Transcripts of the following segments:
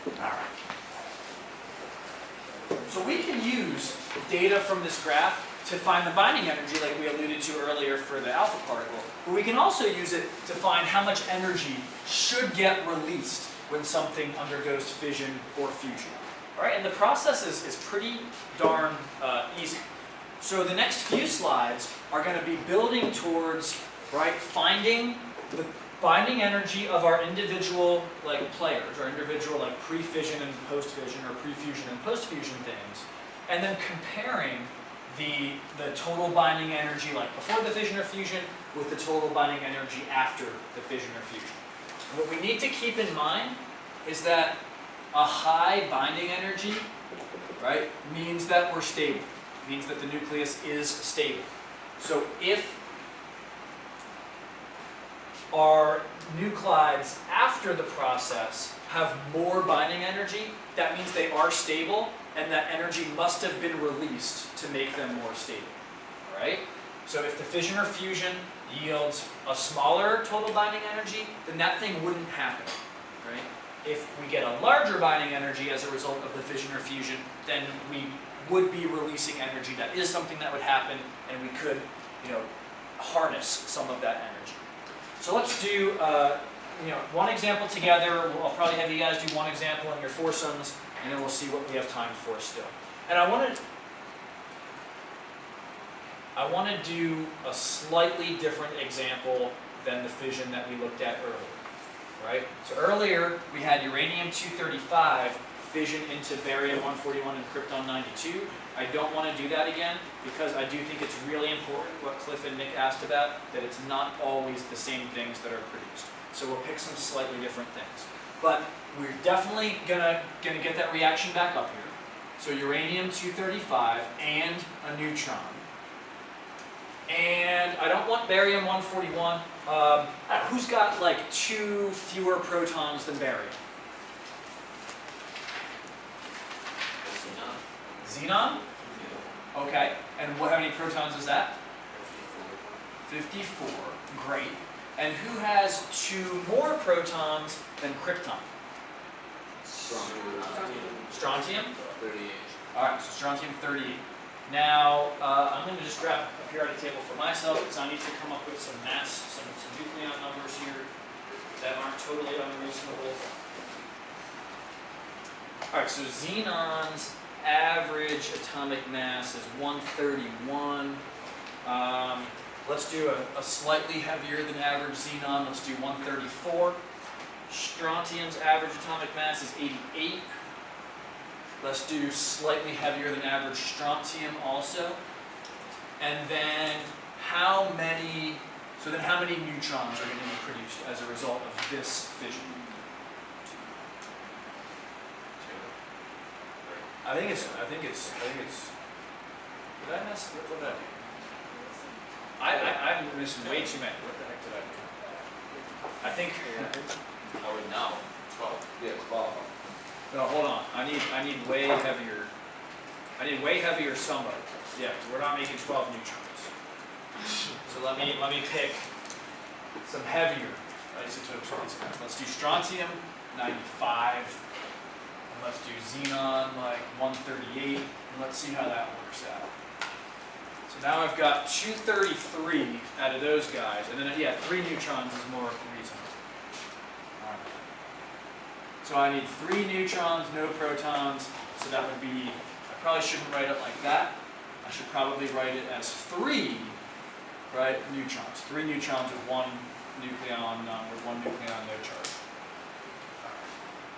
All right. So we can use data from this graph to find the binding energy like we alluded to earlier for the alpha particle. But we can also use it to find how much energy should get released when something undergoes fission or fusion. All right, and the process is pretty darn easy. So the next few slides are going to be building towards, right, finding the binding energy of our individual players, our individual pre-fission and post-fission, or pre-fusion and post-fusion things, and then comparing the total binding energy before the fission or fusion with the total binding energy after the fission or fusion. And what we need to keep in mind is that a high binding energy, right, means that we're stable. It means that the nucleus is stable. So if our nuclides after the process have more binding energy, that means they are stable, and that energy must have been released to make them more stable. All right? So if the fission or fusion yields a smaller total binding energy, then that thing wouldn't happen. Right? If we get a larger binding energy as a result of the fission or fusion, then we would be releasing energy. That is something that would happen, and we could, harness some of that energy. So let's do, one example together. I'll probably have you guys do one example in your foursomes, and then we'll see what we have time for still. And I want to do a slightly different example than the fission that we looked at earlier. Right? So earlier we had uranium-235 fission into barium-141 and krypton-92. I don't want to do that again because I do think it's really important what Cliff and Nick asked about, that it's not always the same things that are produced. So we'll pick some slightly different things. But we're definitely gonna get that reaction back up here. So uranium-235 and a neutron. And I don't want barium-141. Who's got 2 fewer protons than barium? Xenon? Okay. And how many protons is that? 54. Great. And who has 2 more protons than krypton? Strontium? 38. Alright, so strontium 38. Now, I'm going to just grab a periodic table for myself because I need to come up with some mass, some nucleon numbers here that aren't totally unreasonable. Alright, so xenon's average atomic mass is 131. Let's do a slightly heavier than average xenon. Let's do 134. Strontium's average atomic mass is 88. Let's do slightly heavier than average strontium also. And then how many neutrons are going to be produced as a result of this fission? I think it's, did I miss, what did I do? I'm missing way too many. What the heck did I do? I think, Now, 12. Yeah, 12. no, hold on. I need way heavier. I need way heavier somebody. Yeah, we're not making 12 neutrons. So let me pick some heavier isotopes for these guys. Let's do strontium, 95. And let's do xenon, 138. And let's see how that works out. So now I've got 233 out of those guys. And then, 3 neutrons is more reasonable. So I need 3 neutrons, no protons, so that would be, I probably shouldn't write it like that. I should probably write it as 3, right, neutrons. 3 neutrons with 1 nucleon, no charge.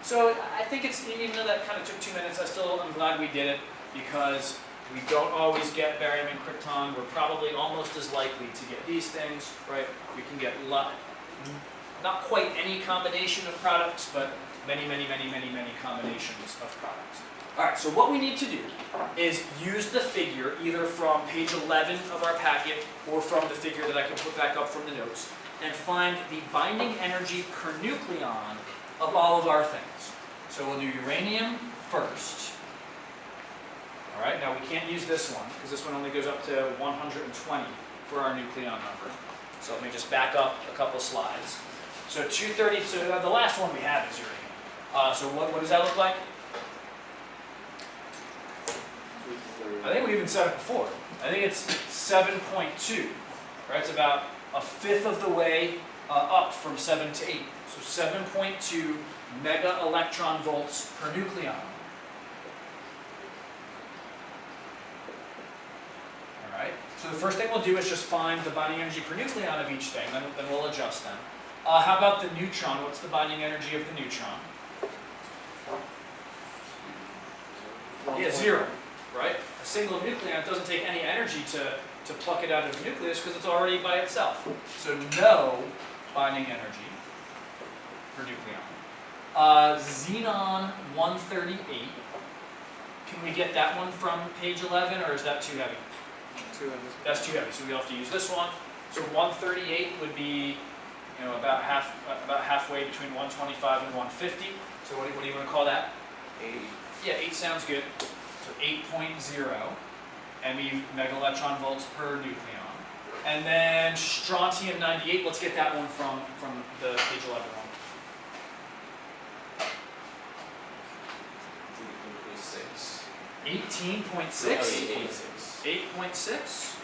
So I think it's, even though that kind of took 2 minutes, I'm glad we did it because we don't always get barium and krypton. We're probably almost as likely to get these things, right? We can get not quite any combination of products, but many combinations of products. All right, so what we need to do is use the figure either from page 11 of our packet or from the figure that I can put back up from the notes and find the binding energy per nucleon of all of our things. So we'll do uranium first. All right, now we can't use this one because this one only goes up to 120 for our nucleon number. So let me just back up a couple slides. So 230, so the last one we have is uranium. So what does that look like? I think we even said it before. I think it's 7.2, right? It's about a fifth of the way up from 7 to 8. So 7.2 mega electron volts per nucleon. All right. So the first thing we'll do is just find the binding energy per nucleon of each thing, then we'll adjust them. How about the neutron? What's the binding energy of the neutron? Yeah, 0, right? A single nucleon doesn't take any energy to pluck it out of the nucleus because it's already by itself. So no binding energy per nucleon. Xenon 138. Can we get that one from page 11, or is that too heavy? Too heavy. That's too heavy, so we'll have to use this one. So 138 would be, about halfway between 125 and 150. So what do you want to call that? 8. Yeah, 8 sounds good. So 8.0 MeV mega electron volts per nucleon. And then strontium 98, let's get that one from the page 11 one. 6. 18.6? 8. 8.6?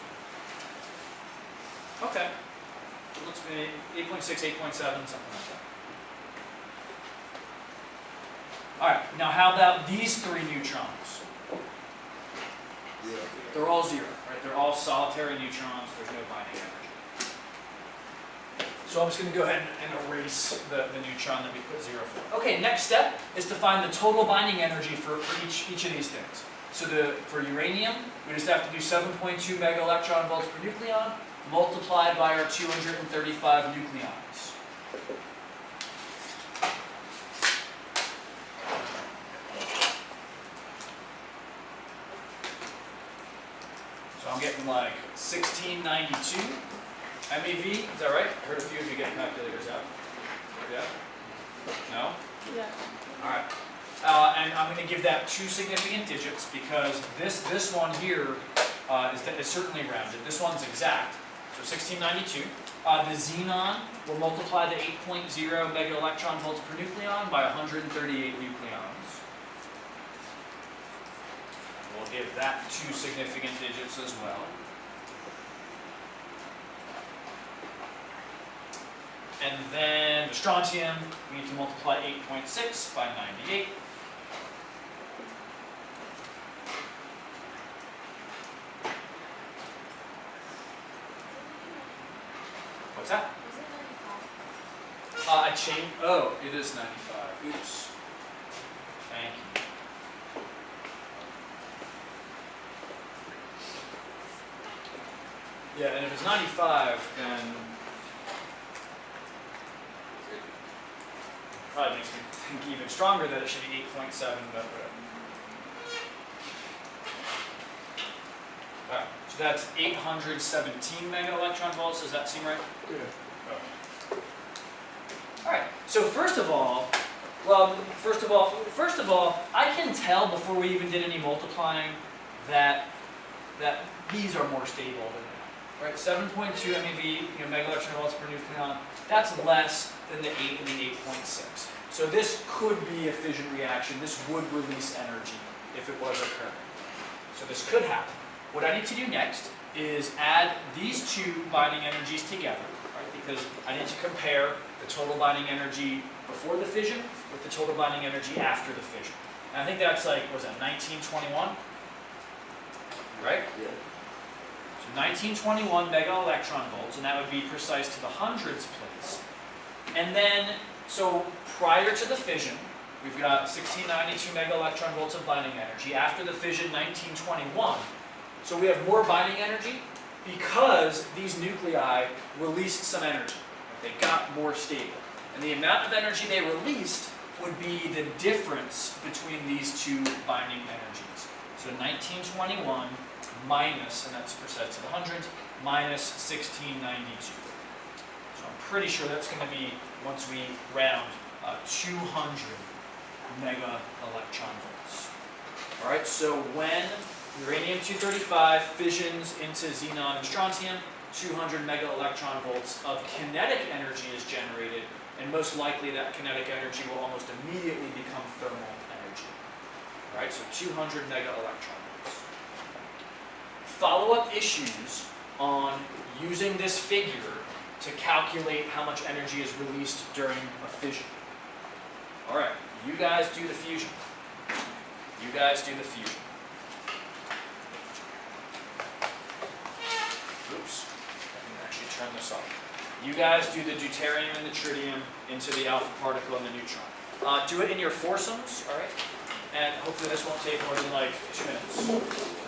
Okay. It looks maybe 8.6, 8.7, something like that. Alright, now how about these 3 neutrons? Yeah. They're all 0, right? They're all solitary neutrons, there's no binding energy. So I'm just going to go ahead and erase the neutron that we put 0 for. Okay, next step is to find the total binding energy for each of these things. So for uranium, we just have to do 7.2 mega electron volts per nucleon multiplied by our 235 nucleons. So I'm getting like 1692 MeV, is that right? I heard a few of you getting calculators out. Yeah? No? Yeah. Alright. And I'm going to give that 2 significant digits because this one here is certainly rounded. This one's exact. So 1692. The xenon will multiply the 8.0 mega electron volts per nucleon by 138 nucleons. We'll give that 2 significant digits as well. And then the strontium, we need to multiply 8.6 by 98. What's that? I changed. Oh, it is 95. Oops. Thank you. Yeah, and if it's 95, then probably makes me think even stronger that it should be 8.7, but whatever. Alright, so that's 817 mega electron volts. Does that seem right? Yeah. Alright, so first of all, I can tell before we even did any multiplying that these are more stable than that. Right? 7.2 MeV, mega electron volts per nucleon, that's less than the 8 and the 8.6. So this could be a fission reaction. This would release energy if it was occurring. So this could happen. What I need to do next is add these 2 binding energies together, right? Because I need to compare the total binding energy before the fission with the total binding energy after the fission. And I think that's like, what was that, 1921? Right? Yeah. So 1921 mega electron volts, and that would be precise to the hundreds place. And then, so prior to the fission, we've got 1692 mega electron volts of binding energy. After the fission, 1921. So we have more binding energy because these nuclei released some energy. They got more stable. And the amount of energy they released would be the difference between these 2 binding energies. So 1921 minus, and that's percent to the hundredth, minus 1692. So I'm pretty sure that's going to be, once we round, 200 mega electron volts. All right, so when uranium-235 fissions into xenon and strontium, 200 mega electron volts of kinetic energy is generated, and most likely that kinetic energy will almost immediately be 200 mega electron volts. Follow-up issues on using this figure to calculate how much energy is released during a fission. All right, you guys do the fusion. You guys do the fusion. Oops, I can actually turn this off. You guys do the deuterium and the tritium into the alpha particle and the neutron. Do it in your foursomes, all right? And hopefully this won't take more than like 2 minutes.